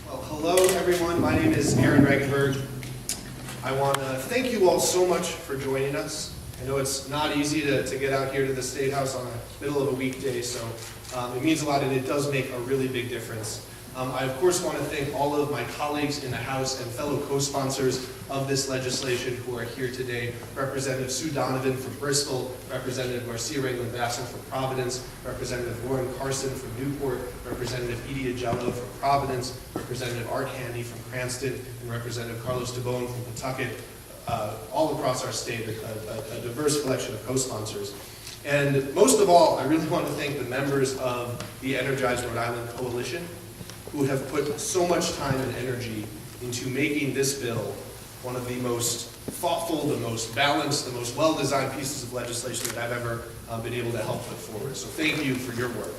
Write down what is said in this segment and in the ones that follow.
Well, hello everyone. My name is Regunberg. I want to thank you all so much for joining us. I know it's not easy to get out here to the State House on the middle of a weekday, so it means a lot and it does make a really big difference. I of course want to thank all of my colleagues in the House and fellow co-sponsors of this legislation who are here today. Representative Sue Donovan from Bristol, Representative Marcia Rangland-Basson from Providence, Representative Lauren Carson from Newport, Representative Edie Agello from Providence, Representative Art Handy from Cranston, and Representative Carlos DeBone from Pawtucket. All across our state, a diverse collection of co-sponsors. And most of all, I really want to thank the members of the Energize Rhode Island Coalition who have put so much time and energy into making this bill one of the most thoughtful, the most balanced, the most well-designed pieces of legislation that I've ever been able to help put forward. So thank you for your work.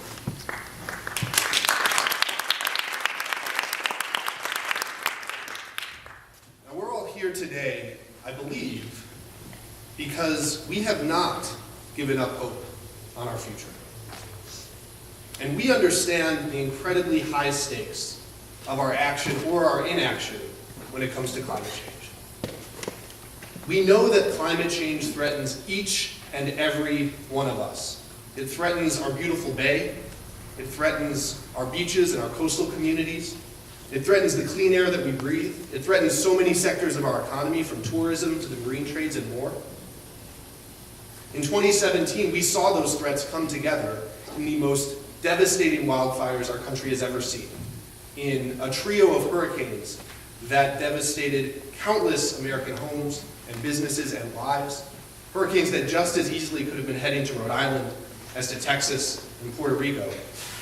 Now we're all here today, I believe, because we have not given up hope on our future. And we understand the incredibly high stakes of our action or our inaction when it comes to climate change. We know that climate change threatens each and every one of us. It threatens our beautiful bay. It threatens our beaches and our coastal communities. It threatens the clean air that we breathe. It threatens so many sectors of our economy, from tourism to the marine trades and more. In 2017, we saw those threats come together in the most devastating wildfires our country has ever seen, in a trio of hurricanes that devastated countless American homes and businesses and lives, hurricanes that just as easily could have been heading to Rhode Island as to Texas and Puerto Rico.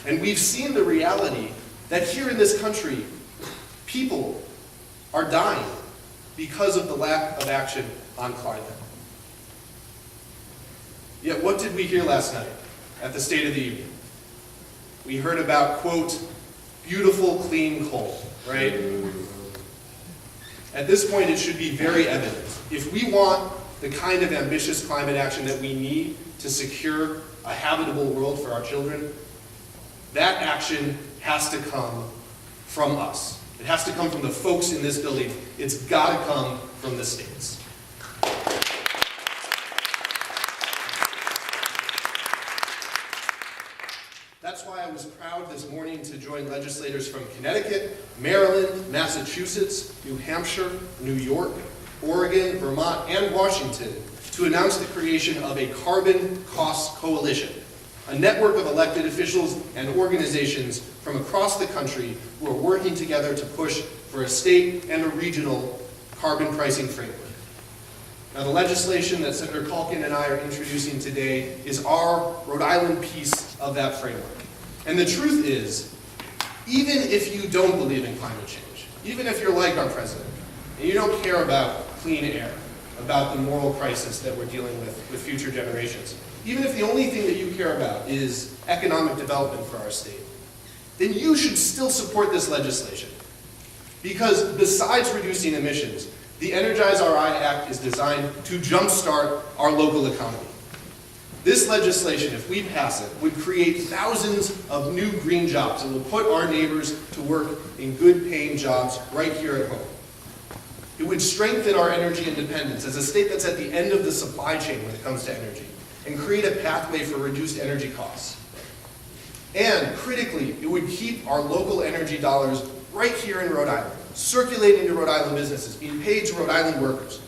And we've seen the reality that here in this country, people are dying because of the lack of action on climate. Yet what did we hear last night at the State of the Union? We heard about, quote, beautiful clean coal, right? At this point, it should be very evident. If we want the kind of ambitious climate action that we need to secure a habitable world for our children, that action has to come from us. It has to come from the folks in this building. It's got to come from the states. That's why I was proud this morning to join legislators from Connecticut, Maryland, Massachusetts, New Hampshire, New York, Oregon, Vermont, and Washington to announce the creation of a carbon cost coalition, a network of elected officials and organizations from across the country who are working together to push for a state and a regional carbon pricing framework. Now, the legislation that Senator Culkin and I are introducing today is our Rhode Island piece of that framework. And the truth is, even if you don't believe in climate change, even if you're like our president, and you don't care about clean air, about the moral crisis that we're dealing with future generations, even if the only thing that you care about is economic development for our state, then you should still support this legislation. Because besides reducing emissions, the Energize RI Act is designed to jumpstart our local economy. This legislation, if we pass it, would create thousands of new green jobs and will put our neighbors to work in good-paying jobs right here at home. It would strengthen our energy independence as a state that's at the end of the supply chain when it comes to energy, and create a pathway for reduced energy costs. And critically, it would keep our local energy dollars right here in Rhode Island, circulating to Rhode Island businesses, being paid to Rhode Island workers.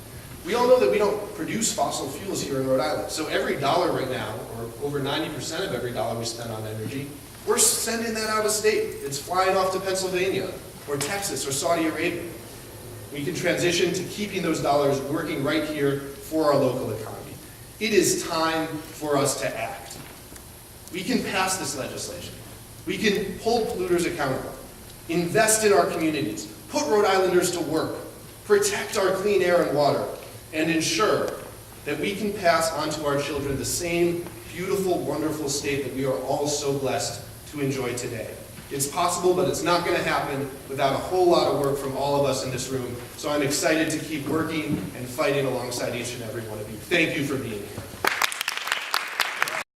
We all know that we don't produce fossil fuels here in Rhode Island, so every dollar right now, or over 90% of every dollar we spend on energy, we're sending that out of state. It's flying off to Pennsylvania, or Texas, or Saudi Arabia. We can transition to keeping those dollars working right here for our local economy. It is time for us to act. We can pass this legislation. We can hold polluters accountable, invest in our communities, put Rhode Islanders to work, protect our clean air and water, and ensure that we can pass on to our children the same beautiful, wonderful state that we are all so blessed to enjoy today. It's possible, but it's not going to happen without a whole lot of work from all of us in this room. So I'm excited to keep working and fighting alongside each and every one of you. Thank you for being here.